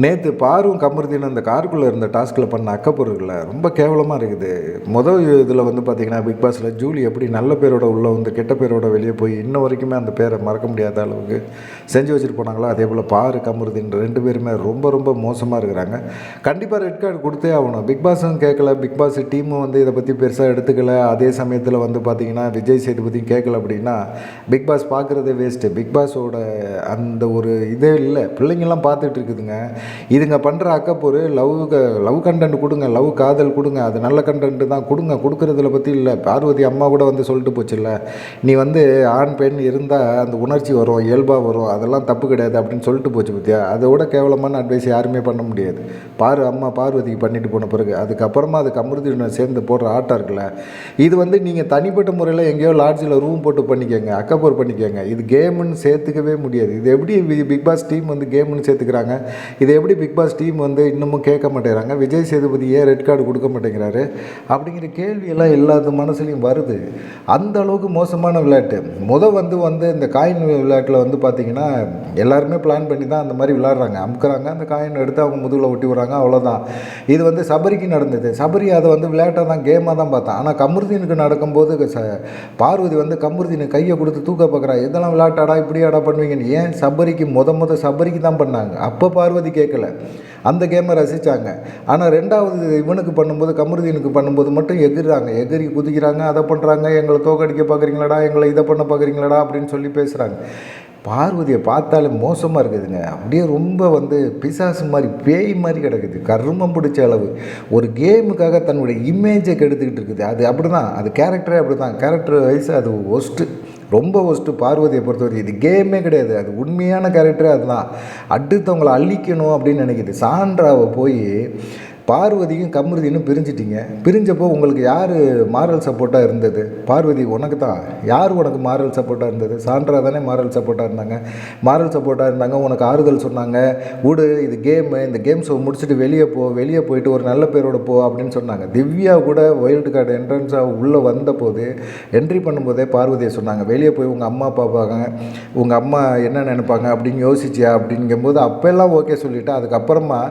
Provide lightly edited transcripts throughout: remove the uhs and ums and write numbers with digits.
நேற்று பாரும் கமருதீன் அந்த காருக்குள்ளே இருந்த டாஸ்கில் பண்ண அக்கப்பொருட்களை ரொம்ப கேவலமாக இருக்குது. இதில் வந்து பார்த்திங்கன்னா பிக் பாஸில் ஜூலி எப்படி நல்ல பேரோட உள்ளே வந்து கெட்ட பேரோட வெளியே போய் இன்ன வரைக்குமே அந்த பேரை மறக்க முடியாத அளவுக்கு செஞ்சு வச்சுட்டு போனாங்களோ, அதே போல் பாரு கமருதீன் 2 பேருமே ரொம்ப ரொம்ப மோசமாக இருக்கிறாங்க. கண்டிப்பாக ரெட் கார்டு கொடுத்தே ஆகணும். பிக் பாஸும் கேட்கல, பிக் பாஸ் டீமும் வந்து இதை பற்றி பெருசாக எடுத்துக்கல. அதே சமயத்தில் வந்து பார்த்திங்கன்னா விஜய் சேதுபதியும் கேட்கல அப்படின்னா பிக் பாஸ் பார்க்குறதே வேஸ்ட்டு. பிக் பாஸோட அந்த ஒரு இதே இல்லை. பிள்ளைங்கள்லாம் பார்த்துட்டு இருக்குதுங்க. இதுங்க பண்ணுற அக்கப்போரு லவ் கண்டென்ட் கொடுங்க, லவ் காதல் கொடுங்க, அது நல்ல கண்டென்ட் தான் கொடுங்க. கொடுக்குறதுல பற்றி இல்லை. பார்வதி அம்மா கூட வந்து சொல்லிட்டு போச்சுல்ல, நீ வந்து ஆண் பெண் இருந்தால் அந்த உணர்ச்சி வரும், இயல்பாக வரும், அதெல்லாம் தப்பு கிடையாது அப்படின்னு சொல்லிட்டு போச்சு பற்றியா. அதோட கேவலமான அட்வைஸ் யாருமே பண்ண முடியாது. அம்மா பார்வதிக்கு பண்ணிட்டு போன பிறகு அதுக்கப்புறமா அது கமருதீனை சேர்ந்து போடுற ஆட்டம் இருக்குல்ல, இது வந்து நீங்கள் தனிப்பட்ட முறையில் எங்கேயோ லாட்ஜில் ரூம் போட்டு பண்ணிக்கோங்க, அக்கப்போர் பண்ணிக்கோங்க. இது கேமுன்னு சேர்த்துக்கவே முடியாது. இது எப்படி பிக் பாஸ் டீம் வந்து கேமுன்னு சேர்த்துக்கிறாங்க? இது எப்படி பிக் பாஸ் டீம் வந்து இன்னமும் கேட்க மாட்டேங்கிறாங்க? விஜய் சேதுபதி ஏன் ரெட் கார்டு கொடுக்க மாட்டேங்கிறாரு அப்படிங்கிற கேள்வியெல்லாம் எல்லாத்து மனசுலையும் வருது. அந்த அளவுக்கு மோசமான விளையாட்டு. வந்து இந்த காயின் விளையாட்டில் வந்து பார்த்திங்கன்னா எல்லாருமே பிளான் பண்ணி தான் அந்த மாதிரி விளையாடுறாங்க. அமுக்குறாங்க, அந்த காயின் எடுத்து அவங்க முதுகில் ஒட்டி விடுறாங்க, அவ்வளோதான். இது வந்து சபரிக்கு நடந்தது. சபரி அதை வந்து விளையாட்டாக தான், கேமாக தான் பார்த்தான். ஆனால் கமருதீனுக்கு நடக்கும்போது பார்வதி வந்து கமருதீனை கையை கொடுத்து தூக்க பார்க்குறா. இதெல்லாம் விளையாட்டாடா, இப்படியாடா பண்ணுவீங்கன்னு. ஏன் சபரிக்கு சபரிக்கு தான் பண்ணாங்க. அப்போ பார்வதி கேட்கல, அந்த கேமை ரசித்தாங்க. ஆனால் ரெண்டாவது இவனுக்கு பண்ணும்போது, கமருதீனுக்கு பண்ணும்போது மட்டும் எகிரி குதிக்கிறாங்க, அதை பண்ணுறாங்க, எங்களை தோக்கடிக்க பார்க்குறீங்களாடா, எங்களை இதை பண்ண பார்க்குறீங்களாடா அப்படின்னு சொல்லி பேசுகிறாங்க. பார்வதியை பார்த்தாலே மோசமாக இருக்குதுங்க. அப்படியே ரொம்ப வந்து பிசாசு மாதிரி, பேய் மாதிரி கிடக்குது. கருமம் பிடிச்ச அளவு ஒரு கேமுக்காக தன்னுடைய இமேஜை கெடுத்துக்கிட்டு இருக்குது. அது அப்படி தான், அது கேரக்டரே அப்படி தான். கேரக்டர் வைஸ் அது ஒஸ்ட்டு, ரொம்ப ஒஸ்ட்டு. பார்வதியை பொறுத்தவரைக்கும் இது கேமே கிடையாது, அது உண்மையான கேரக்டரே அதுதான். அடுத்தவங்களை அழிக்கணும் அப்படின்னு நினைக்கிது. சான்றாவை போய் பார்வதியும் கமருதீனும் பிரிஞ்சப்போ உங்களுக்கு யார் மாரல் சப்போர்ட்டாக இருந்தது? பார்வதி உனக்கு தான். யார் உனக்கு மாரல் சப்போர்ட்டாக இருந்தது? சான்றா தானே மாரல் சப்போர்ட்டாக இருந்தாங்க. உனக்கு ஆறுதல் சொன்னாங்க, விடு இது கேமு, இந்த கேம் ஷோ முடிச்சுட்டு வெளியே போயிட்டு ஒரு நல்ல பேரோட போ அப்படின்னு சொன்னாங்க. திவ்யா கூட வைல்டு கார்டு என்ட்ரன்ஸாக உள்ளே வந்தபோது என்ட்ரி பண்ணும்போதே பார்வதியை சொன்னாங்க, வெளியே போய் உங்கள் அம்மா பார்ப்பாங்க, உங்கள் அம்மா என்ன நினைப்பாங்க அப்படின்னு யோசிச்சியா அப்படிங்கும்போது அப்போல்லாம் ஓகே சொல்லிவிட்டு, அதுக்கப்புறமா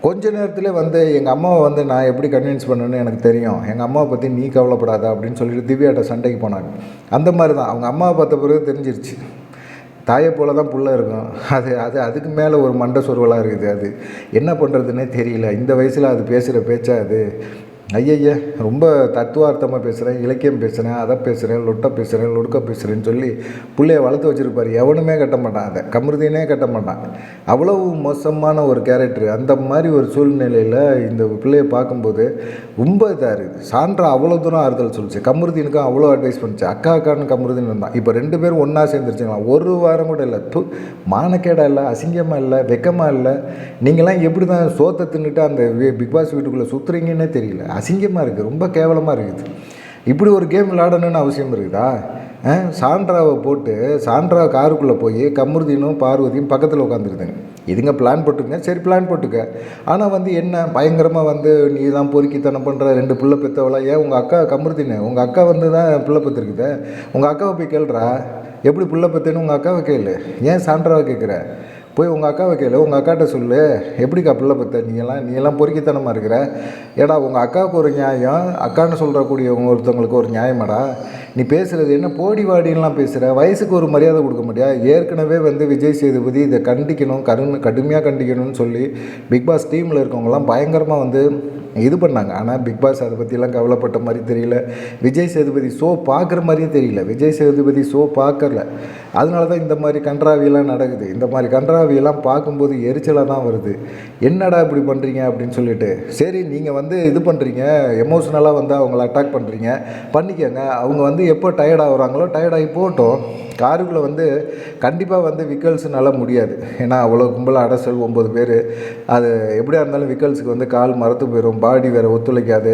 கொஞ்ச நேரத்தில் வந்து எங்கள் அம்மாவை வந்து நான் எப்படி கன்வின்ஸ் பண்ணணுன்னு எனக்கு தெரியும், எங்கள் அம்மாவை பற்றி நீ கவலைப்படாத அப்படின்னு சொல்லிட்டு திவ்யாட்ட சண்டைக்கு போனாங்க. அந்த மாதிரி தான் அவங்க அம்மாவை பார்த்த பிறகு தெரிஞ்சிருச்சு, தாயை போல தான் புள்ள இருக்கும். அதுக்கு மேலே ஒரு மண்டை சொருவலாக இருக்குது. அது என்ன பண்ணுறதுன்னே தெரியல. இந்த வயசில் அது பேசுகிற பேச்சா அது? ஐயய்யா, ரொம்ப தத்துவார்த்தமாக பேசுகிறேன், இலக்கியம் பேசுகிறேன், அதை பேசுகிறேன், லொடுக்க பேசுகிறேன்னு சொல்லி பிள்ளைய வளர்த்து வச்சுருப்பார். எவனுமே கட்ட மாட்டான், அதை கமருதீனே கட்ட மாட்டான். அவ்வளவு மோசமான ஒரு கேரக்டர். அந்த மாதிரி ஒரு சூழ்நிலையில் இந்த பிள்ளையை பார்க்கும்போது ரொம்ப இதாக இருக்குது. சான்றா அவ்வளோ தூரம் ஆறுதல் சொல்லிச்சு, கமருதீனுக்கும் அவ்வளோ அட்வைஸ் பண்ணிச்சு. அக்கான்னு கமருதீன் தான். இப்போ 2 பேரும் ஒன்றா சேர்ந்துருச்சுங்களா? ஒரு வாரம் கூட இல்லை. மானக்கேடாக இல்லை, அசிங்கமாக இல்லை, வெக்கமாக இல்லை. நீங்களாம் எப்படி தான் சோத்தை தின்னுட்டு அந்த பிக் பாஸ் வீட்டுக்குள்ளே சுற்றுறீங்கன்னே தெரியல. அசிங்கமாக இருக்குது, ரொம்ப கேவலமாக இருக்குது. இப்படி ஒரு கேம் விளையாடணுன்னு அவசியம் இருக்குதா? சான்றாவை போட்டு சான்றா காருக்குள்ளே போய் கமருதீனும் பார்வதியும் பக்கத்தில் உட்காந்துருதுங்க. இதுங்க பிளான் போட்டுங்க, சரி பிளான் போட்டுக்க. ஆனால் வந்து என்ன பயங்கரமாக வந்து நீ தான் பொறுக்கித்தனம் பண்ணுற, 2 பிள்ளை பெற்றவளா? ஏன் உங்கள் அக்கா கமருதீனு, உங்கள் அக்கா வந்து தான் பிள்ளை பெற்றுருக்குது. உங்கள் அக்காவை போய் கேள்றா, எப்படி பிள்ளை பெற்றுன்னு உங்கள் அக்காவை கேளு. ஏன் சான்றாவை கேட்குற? போய் உங்கள் அக்காவை கேளு, உங்கள் அக்காட்ட சொல்லு, எப்படிக்கா பிள்ளை பற்ற நீ எல்லாம் பொறுக்கித்தனமாக இருக்கிற? ஏடா உங்கள் அக்காவுக்கு ஒரு நியாயம், அக்கான்னு சொல்கிறக்கூடிய ஒருத்தவங்களுக்கு ஒரு நியாயமாடா? நீ பேசுகிறது என்ன போடி வாடின்லாம் பேசுகிற? வயசுக்கு ஒரு மரியாதை கொடுக்க முடியா? ஏற்கனவே வந்து விஜய் சேதுபதி இதை கண்டிக்கணும், கடுமையாக கண்டிக்கணும்னு சொல்லி பிக் பாஸ் டீமில் இருக்கவங்கலாம் பயங்கரமாக வந்து இது பண்ணாங்க. ஆனால் பிக் பாஸ் அதை பற்றிலாம் கவலைப்பட்ட மாதிரி தெரியல. விஜய் சேதுபதி ஷோ பார்க்குற மாதிரியும் தெரியல. விஜய் சேதுபதி ஷோ பார்க்கல. அதனால தான் இந்த மாதிரி கன்றாவியெல்லாம் நடக்குது. இந்த மாதிரி கன்றாவியெல்லாம் பார்க்கும்போது எரிச்சலாக தான் வருது. என்னடா இப்படி பண்ணுறீங்க அப்படின்னு சொல்லிட்டு. சரி, நீங்கள் வந்து இது பண்ணுறீங்க, எமோஷ்னலாக வந்து அவங்கள அட்டாக் பண்ணுறீங்க, பண்ணிக்கோங்க. அவங்க வந்து எப்போ டயர்ட் ஆகுறாங்களோ டயர்டாகி போட்டோம். காருக்குள்ளே வந்து கண்டிப்பாக வந்து விக்கல்ஸ்னால முடியாது. ஏன்னா அவ்வளோ கும்பலாக அடசல் 9 பேர். அது எப்படியா இருந்தாலும் விக்கல்ஸுக்கு வந்து கால் மரத்து போயிடும், பாடி வேறு ஒத்துழைக்காது.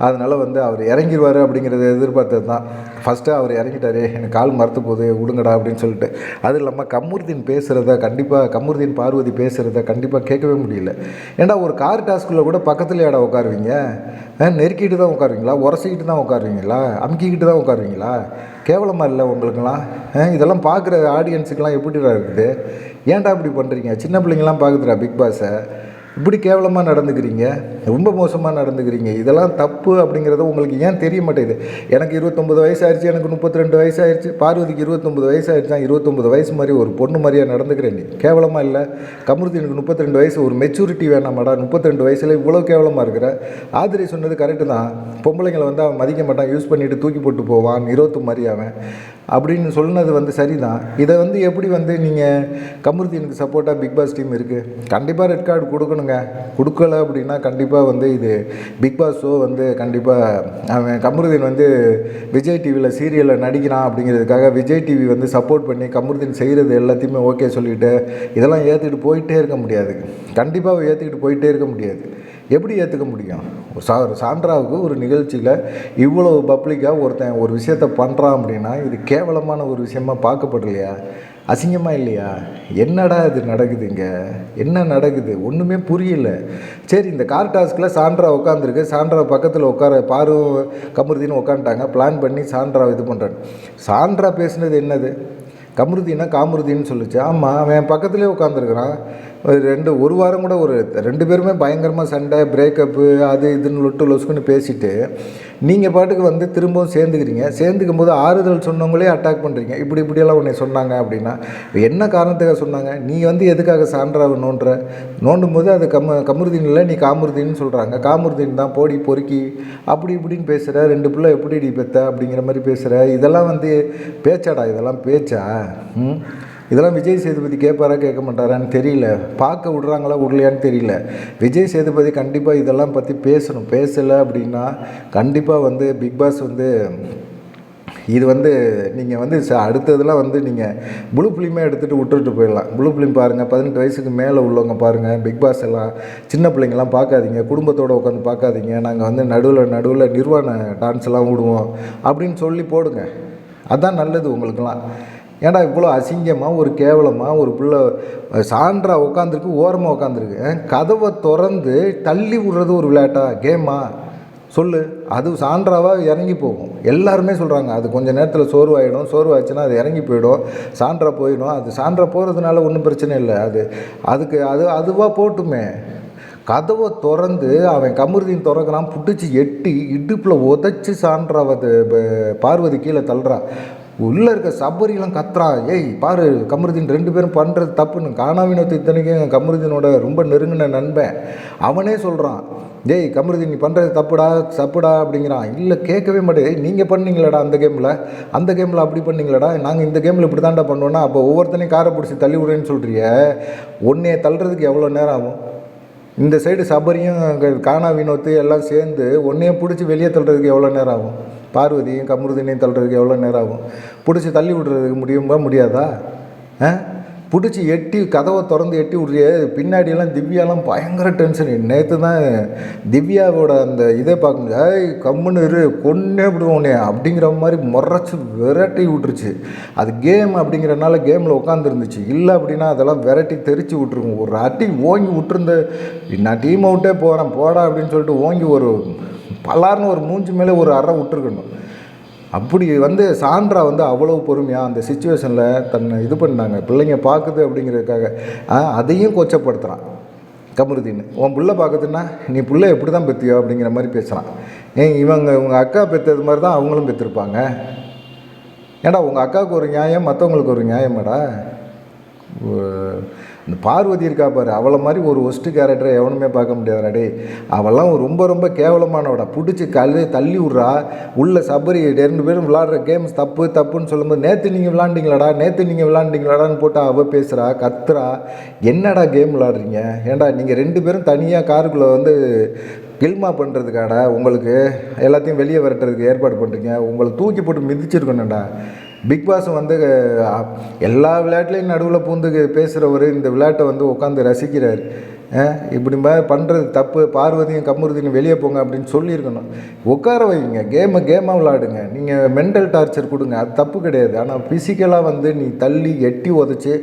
அதனால் வந்து அவர் இறங்கிடுவார் அப்படிங்கிறத எதிர்பார்த்தது தான். ஃபஸ்ட்டு அவர் இறங்கிட்டாரு, எனக்கு கால் மரத்து போகுது விடுங்கடா அப்படின்னு சொல்லிட்டு. அது இல்லாமல் கமருதீன் பார்வதி பேசுகிறத கண்டிப்பாக கேட்கவே முடியல. ஏன்னா ஒரு கார் டாஸ்க்குள்ளே கூட பக்கத்தில் இடம் உட்காருவீங்க, நெருக்கிட்டு தான் உட்காருவீங்களா, உரசிக்கிட்டு தான் உட்காருவீங்களா, அமுக்கிக்கிட்டு தான் உட்காருவீங்களா? கேவலமாக இல்லை உங்களுக்கெல்லாம்? இதெல்லாம் பார்க்குற ஆடியன்ஸுக்கெல்லாம் எப்படிடா இருக்குது? ஏன்டா இப்படி பண்ணுறீங்க? சின்ன பிள்ளைங்களாம் பார்க்குதுடா பிக் பாஸை, இப்படி கேவலமாக நடந்துக்கிறீங்க, ரொம்ப மோசமாக நடந்துக்கிறீங்க. இதெல்லாம் தப்பு அப்படிங்கிறது உங்களுக்கு ஏன் தெரிய மாட்டேங்குது? எனக்கு 29 வயசு ஆயிடுச்சு, எனக்கு 32 வயசு ஆயிடுச்சு, பார்வதிக்கு 29 வயசு ஆயிடுச்சு. 29 வயசு மாதிரி ஒரு பொண்ணு மாதிரியாக நடந்துக்கிறேன். நீ கேவலமாக இல்லை? கமருதீனுக்கு 32 வயசு, ஒரு மெச்சூரிட்டி வேணாமாடா? 32 வயசில் இவ்வளோ கேவலமாக இருக்கிற? ஆதிரி சொன்னது கரெக்டு தான். பொம்பளைங்களை வந்து அவன் மதிக்க மாட்டான், யூஸ் பண்ணிவிட்டு தூக்கி போட்டு போவான், நிரோத்து மாதிரி அவன் அப்படின்னு சொன்னது வந்து சரிதான். இதை வந்து எப்படி வந்து நீங்கள் கமருதீனுக்கு சப்போர்ட்டாக பிக் பாஸ் டீம் இருக்குது? கண்டிப்பாக ரெட் கார்டு கொடுக்கணுங்க. கொடுக்கல அப்படின்னா கண்டிப்பாக வந்து இது பிக் பாஸ் ஷோ வந்து கண்டிப்பாக அவன் கமருதீன் வந்து விஜய் டிவியில் சீரியலில் நடிக்கிறான் அப்படிங்கிறதுக்காக விஜய் டிவி வந்து சப்போர்ட் பண்ணி கமருதீன் செய்கிறது எல்லாத்தையுமே ஓகே சொல்லிவிட்டு இதெல்லாம் ஏற்றுக்கிட்டு போயிட்டே இருக்க முடியாது. கண்டிப்பாக ஏற்றுக்கிட்டு போயிட்டே இருக்க முடியாது. எப்படி ஏற்றுக்க முடியும்? சாண்ட்ராவுக்கு ஒரு நிகழ்ச்சியில் இவ்வளோ பப்ளிக்காக ஒருத்தன் ஒரு விஷயத்த பண்ணுறான் அப்படின்னா இது கேவலமான ஒரு விஷயமாக பார்க்கப்படலையா? அசிங்கமாக இல்லையா? என்னடா இது நடக்குதுங்க? என்ன நடக்குது? ஒன்றுமே புரியல. சரி, இந்த கார் டாஸ்கில் சாண்ட்ரா உட்காந்துருக்கு, சாண்ட்ரா பக்கத்தில் உட்கார கமருதீன் உட்காந்துட்டாங்க, பிளான் பண்ணி சாண்ட்ரா இது பண்ணுறாங்க. சாண்ட்ரா பேசுனது என்னது? காமருதீன்னு சொல்லிச்சு. ஆமாம், அவன் பக்கத்துலேயே உட்காந்துருக்குறான். ஒரு வாரம் கூட ஒரு 2 பேருமே பயங்கரமாக சண்டை, பிரேக்கப்பு, அது இதுன்னு லொஸ்க்குன்னு பேசிவிட்டு நீங்கள் பாட்டுக்கு வந்து திரும்பவும் சேர்ந்துக்கும் போது ஆறுதல் சொன்னவங்களே அட்டாக் பண்ணுறீங்க. இப்படியெல்லாம் உன்னை சொன்னாங்க அப்படின்னா என்ன காரணத்துக்காக சொன்னாங்க? நீ வந்து எதுக்காக சாண்ட்ராவை நோண்டும் போது அது கமருதீன் இல்லை, நீ காமருதீன்னு சொல்கிறாங்க. காமருதீன் தான் போடி பொறுக்கி இப்படின்னு பேசுகிற, 2 பிள்ளை எப்படி பெத்த அப்படிங்கிற மாதிரி பேசுகிற. இதெல்லாம் வந்து பேச்சாடா? இதெல்லாம் பேச்சா? இதெல்லாம் விஜய் சேதுபதி கேட்பாரா கேட்க மாட்டாரான்னு தெரியல. பார்க்க விட்றாங்களா விடலையான்னு தெரியல. விஜய் சேதுபதி கண்டிப்பாக இதெல்லாம் பற்றி பேசணும். பேசலை அப்படின்னா கண்டிப்பாக வந்து பிக் பாஸ் வந்து இது வந்து நீங்கள் வந்து அடுத்ததெல்லாம் வந்து நீங்கள் ப்ளூ ஃபிலிமே எடுத்துகிட்டு விட்டுட்டு போயிடலாம். ப்ளூ ஃபிலிம் பாருங்கள், 18 வயசுக்கு மேலே உள்ளவங்க பாருங்கள். பிக் பாஸ் எல்லாம் சின்ன பிள்ளைங்கள்லாம் பார்க்காதீங்க, குடும்பத்தோடு உட்காந்து பார்க்காதீங்க. நாங்கள் வந்து நடுவில் நிர்வாண டான்ஸ் எல்லாம் விடுவோம் அப்படின்னு சொல்லி போடுங்க. அதுதான் நல்லது உங்களுக்கெல்லாம். ஏன்டா இவ்வளோ அசிங்கமாக ஒரு கேவலமாக ஒரு பிள்ளை சாண்ட்ரா உட்காந்துருக்கு, ஓரமாக உட்காந்துருக்கு. கதவை திறந்து தள்ளி விடுறது ஒரு விளையாட்டா, கேமா சொல்லு? அது சாண்ட்ராவாக இறங்கி போகும். எல்லாருமே சொல்கிறாங்க அது கொஞ்சம் நேரத்தில் சோர்வாயிடுச்சுன்னா அது இறங்கி போயிடும், சாண்ட்ரா போயிடும். அது சாண்ட்ரா போகிறதுனால ஒன்றும் பிரச்சனை இல்லை. அதுவாக போட்டுமே. கதவை திறந்து அவன் கமருதீன் திறக்கிறான், பிடிச்சி எட்டி இடுப்பில் உதச்சி சாண்ட்ராவை பார்வதி கீழே தள்ளுறான். உள்ளே இருக்க சபரியெல்லாம் கத்துறான், ஏய் பாரு கமருதீன் 2 பேரும் பண்ணுறது தப்புன்னு. காணாவினத்தை இத்தனைக்கும் கமருதீனோட ரொம்ப நெருங்கின நண்பன். அவனே சொல்கிறான், ஏய் கமருதீன் நீ பண்ணுறது தப்புடா அப்படிங்கிறான். இல்லை, கேட்கவே மாட்டேன். நீங்கள் பண்ணீங்களாடா அந்த கேமில் அப்படி பண்ணீங்களாடா, நாங்கள் இந்த கேமில் இப்படி தாண்டா பண்ணுவோன்னா, அப்போ ஒவ்வொருத்தனையும் காரை பிடிச்சி தள்ளி விடுறேன்னு சொல்கிறிய. உன்னையை தள்ளுறதுக்கு எவ்வளோ நேரம் ஆகும்? இந்த சைடு சபரியும் காணா வினோத்து எல்லாம் சேர்ந்து உன்னையே பிடிச்சி வெளியே தள்ளுறதுக்கு எவ்வளோ நேரம் ஆகும்? பார்வதியும் கமருதீனையும் தள்ளுறதுக்கு எவ்வளோ நேரம் ஆகும்? பிடிச்சி தள்ளி விடுறதுக்கு முடியாதா? பிடிச்சி எட்டி கதவை திறந்து எட்டி விட்றிய. பின்னாடியெல்லாம் திவ்யாலாம் பயங்கர டென்ஷன். நேற்று தான் திவ்யாவோட அந்த இதே பார்க்க முடியாது. ஏய் கம்முன்னு இரு, கொன்னே விடுவோனே அப்படிங்கிற மாதிரி முறைச்சி விரட்டி விட்டுருச்சு. அது கேம் அப்படிங்கிறனால கேமில் உட்காந்துருந்துச்சு. இல்லை அப்படின்னா அதெல்லாம் விரட்டி தெரிச்சு விட்ருக்கும். ஒரு அடி ஓங்கி விட்டுருந்த, நான் டீம் அவுட்டே போகிறேன் போடா அப்படின்னு சொல்லிட்டு ஓங்கி ஒரு பலார்னு ஒரு மூஞ்சி மேலே ஒரு அறை விட்டுருக்கணும். அப்படி வந்து சாண்ட்ரா வந்து அவ்வளோ பொறுமையாக அந்த சிச்சுவேஷனில் தன்னை இது பண்ணாங்க. பிள்ளைங்க பார்க்குது அப்படிங்கிறதுக்காக அதையும் கொச்சப்படுத்துகிறான் கமருதீன். உன் பிள்ளை பார்க்குதுன்னா நீ பிள்ளை எப்படி தான் பெற்றியோ அப்படிங்கிற மாதிரி பேசுகிறான். உங்கள் அக்கா பெற்றது மாதிரி தான் அவங்களும் பெற்றிருப்பாங்க. ஏன்டா உங்கள் அக்காவுக்கு ஒரு நியாயம், மற்றவங்களுக்கு ஒரு நியாயமாடா? இந்த பார்வதி இருக்கா பாரு, அவளை மாதிரி ஒரு ஒஸ்ட்டு கேரக்டரை எவனுமே பார்க்க முடியாதுடா. அவெல்லாம் ரொம்ப ரொம்ப கேவலமானவடா. பிடிச்சி தள்ளி விட்றா. உள்ள சபரி 2 பேரும் விளாடுற கேம்ஸ் தப்புன்னு சொல்லும்போது நேற்று நீங்கள் விளாண்டிங்களாடான்னு போட்டு அவள் பேசுகிறா, கத்துறா. என்னடா கேம் விளாடுறீங்க? ஏன்டா நீங்கள் 2 பேரும் தனியாக காருக்குள்ளே வந்து கில்மா பண்ணுறதுக்காடா, உங்களுக்கு எல்லாத்தையும் வெளியே விரட்டுறதுக்கு ஏற்பாடு பண்ணுறீங்க. உங்களை தூக்கி போட்டு மிதிச்சிருக்கணும்டா. பிக் பாஸ் வந்து எல்லா விளையாட்டுலேயும் நடுவில் பூந்து பேசுகிறவர் இந்த விளையாட்டை வந்து உட்காந்து ரசிக்கிறார். இப்படி மாதிரி பண்ணுறது தப்பு, பார்வதியும் கமருதீனும் வெளியே போங்க அப்படின்னு சொல்லியிருக்கணும். உட்கார வைங்க, கேமாக விளையாடுங்க. நீங்கள் மென்டல் டார்ச்சர் கொடுங்க, அது தப்பு கிடையாது. ஆனால் ஃபிசிக்கலாக வந்து நீ தள்ளி எட்டி உதச்சி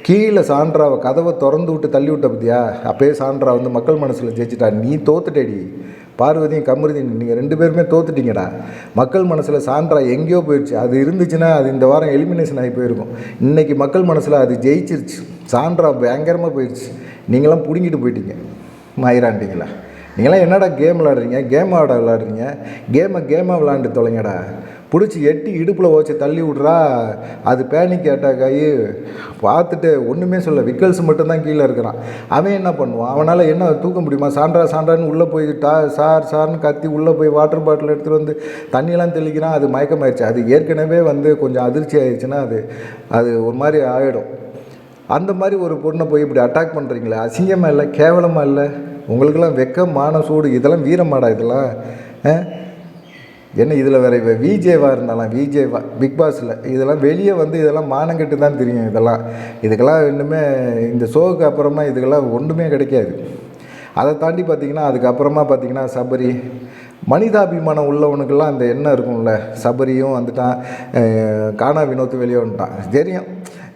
கீழே சாண்ட்ராவை கதவை திறந்து விட்டு தள்ளி விட்ட பற்றியா, அப்போயே சாண்ட்ரா வந்து மக்கள் மனசில் ஜெயிச்சிட்டா. நீ தோத்துட்டேடி. பார்வதியும் கமருதீன் நீங்கள் 2 பேருமே தோத்துட்டீங்கடா. மக்கள் மனசில் சாண்ட்ரா எங்கேயோ போயிடுச்சு. அது இருந்துச்சுன்னா அது இந்த வாரம் எலிமினேஷன் ஆகி போயிருக்கும். இன்றைக்கி மக்கள் மனசில் அது ஜெயிச்சிருச்சு. சாண்ட்ரா பயங்கரமாக போயிடுச்சு. நீங்களாம் பிடுங்கிட்டு போயிட்டீங்க, மயிராண்டிங்களா. நீங்களாம் என்னடா கேம் விளாடுறீங்க, விளாடுறீங்க, கேமாக விளாண்டு தொலைங்கடா. பிடிச்சி எட்டி இடுப்பில் வச்சு தள்ளி விட்றா, அது பேனிக் அட்டாக் ஆகி பார்த்துட்டு ஒன்றுமே சொல்ல. விக்கல்ஸ் மட்டும்தான் கீழே இருக்கிறான். அவன் என்ன பண்ணுவான்? அவனால் என்ன தூக்க முடியுமா? சாண்டான்னு உள்ளே போய் சார்னு கத்தி உள்ளே போய் வாட்டர் பாட்டில் எடுத்துகிட்டு வந்து தண்ணியெல்லாம் தெளிக்கிறான். அது மயக்கமாயிடுச்சு. அது ஏற்கனவே கொஞ்சம் அதிர்ச்சி ஆயிடுச்சுன்னா அது ஒரு மாதிரி ஆகிடும். அந்த மாதிரி ஒரு பொண்ணை போய் இப்படி அட்டாக் பண்ணுறீங்களே, அசிங்கமாக இல்லை? கேவலமாக இல்லை? உங்களுக்கெல்லாம் வெக்கம், மான, சூடு, இதெல்லாம் வீரமாடா இதெல்லாம்? என்ன இதில் வேறு விஜேவாக இருந்தாலும் விஜேவா பிக் பாஸில் இதெல்லாம் வெளியே இதெல்லாம் மானங்கெட்டு தான் தெரியும். இதுக்கெல்லாம் இன்னுமே இந்த ஷோவுக்கு அப்புறமா இதுக்கெல்லாம் ஒன்றுமே கிடைக்காது. அதை தாண்டி பார்த்திங்கன்னா அதுக்கப்புறமா பார்த்திங்கன்னா சபரி, மனிதாபிமானம் உள்ளவனுக்கெல்லாம் அந்த எண்ணம் இருக்கும்ல. சபரியும் வந்துட்டான், கானா வினோத்து வெளியே வந்துட்டான். தெரியும்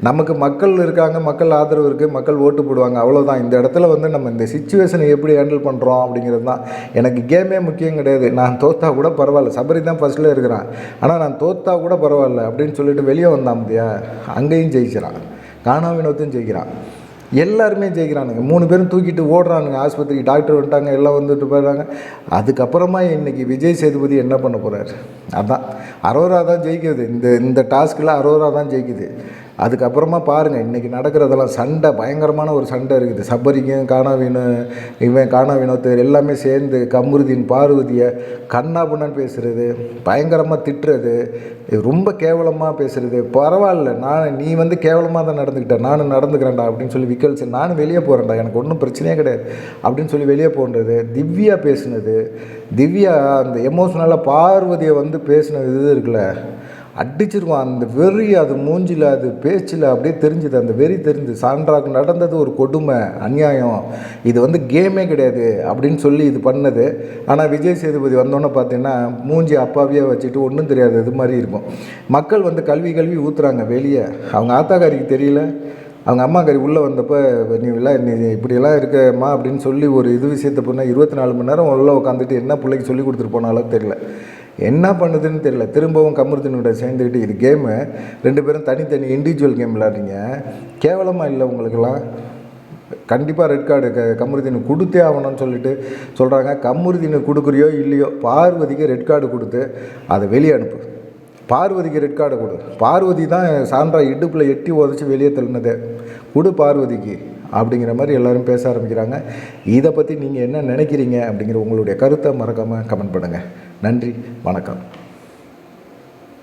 நமக்கு மக்கள் இருக்காங்க, மக்கள் ஆதரவு இருக்குது, மக்கள் ஓட்டு போடுவாங்க, அவ்வளோதான். இந்த இடத்துல நம்ம இந்த சிச்சுவேஷனை எப்படி ஹேண்டில் பண்ணுறோம் அப்படிங்கிறது தான். எனக்கு கேமே முக்கியம் கிடையாது. நான் தோத்தா கூட பரவாயில்ல. சபரி தான் ஃபஸ்ட்டில் இருக்கிறான், ஆனால் நான் தோத்தா கூட பரவாயில்ல அப்படின்னு சொல்லிட்டு வெளியே வந்தான் பார்த்தியா, அங்கேயும் ஜெயிச்சிடான். கானா வினோத்தும் ஜெயிக்கிறான். எல்லாருமே ஜெயிக்கிறானுங்க. 3 பேரும் தூக்கிட்டு ஓடுறானுங்க ஆஸ்பத்திரிக்கு. டாக்டர் வந்துட்டாங்க, எல்லாம் வந்துட்டு போயிடுறாங்க. அதுக்கப்புறமா இன்றைக்கி விஜய் சேதுபதி என்ன பண்ண போகிறார்? அதான் அரோரா தான் ஜெயிக்குது. இந்த டாஸ்கில் அரோரா தான் ஜெயிக்குது. அதுக்கப்புறமா பாருங்கள், இன்றைக்கி நடக்கிறதெல்லாம் சண்டை, பயங்கரமான ஒரு சண்டை இருக்குது. சபரிக்கும் கானா வினோத் எல்லாமே சேர்ந்து கமருதீன் பார்வதியை கண்ணாபுண்ணான்னு பேசுகிறது, பயங்கரமாக திட்டுறது, ரொம்ப கேவலமாக பேசுகிறது. பரவாயில்ல, நீ கேவலமாக தான் நடந்துக்கிட்ட, நானும் நடந்துக்கிறேன்டா அப்படின்னு சொல்லி விக்கல்ஸ், நானும் வெளியே போகிறேன்டா, எனக்கு ஒன்றும் பிரச்சனையே கிடையாது அப்படின்னு சொல்லி வெளியே போன்றது. திவ்யா பேசுனது, திவ்யா அந்த எமோஷ்னலாக பார்வதியை பேசின இது இருக்குல்ல, அடிச்சிருவான். அந்த வெறி அது மூஞ்சில், அது பேச்சில் அப்படியே தெரிஞ்சுது. அந்த வெறி தெரிஞ்சு சாண்ட்ராக்கு நடந்தது ஒரு கொடுமை, அநியாயம், இது கேமே கிடையாது அப்படின்னு சொல்லி இது பண்ணது. ஆனால் விஜய் சேதுபதி வந்தோன்னே பார்த்தீங்கன்னா மூஞ்சி அப்பாவியே வச்சுட்டு ஒன்றும் தெரியாது இது மாதிரி இருக்கும். மக்கள் கல்வி ஊற்றுறாங்க வெளியே. அவங்க ஆத்தாக்காரிக்கு தெரியல, அவங்க அம்மாக்காரி உள்ளே வந்தப்போ நீ இப்படியெல்லாம் இருக்கம்மா அப்படின்னு சொல்லி ஒரு விஷயத்தை பண்ணால் 24 மணி நேரம் உள்ளே உட்காந்துட்டு என்ன பிள்ளைக்கு சொல்லி கொடுத்துட்டு போனாலும் தெரியல, என்ன பண்ணுதுன்னு தெரியல. திரும்பவும் கமருதீனோட சேர்ந்துக்கிட்டு இது கேமு 2 பேரும் தனித்தனி இண்டிவிஜுவல் கேம் விளையாடுறீங்க. கேவலமாக இல்லை உங்களுக்கெல்லாம்? கண்டிப்பாக ரெட் கார்டு கமருதீனுக்கு கொடுத்தே ஆகணும்னு சொல்லிட்டு சொல்கிறாங்க. கமருதீனுக்கு கொடுக்குறியோ இல்லையோ, பார்வதிக்கு ரெட் கார்டு கொடுத்து அதை வெளியே அனுப்பு. பார்வதிக்கு ரெட் கார்டை கொடு. பார்வதி தான் சாண்ட்ரா இடுப்பில் எட்டி உதச்சி வெளியே தள்ளினதே, கொடு பார்வதிக்கு அப்படிங்கிற மாதிரி எல்லோரும் பேச ஆரம்பிக்கிறாங்க. இதை பற்றி நீங்கள் என்ன நினைக்கிறீங்க அப்படிங்கிற உங்களுடைய கருத்தை மறக்காமல் கமெண்ட் பண்ணுங்கள். நன்றி, வணக்கம்.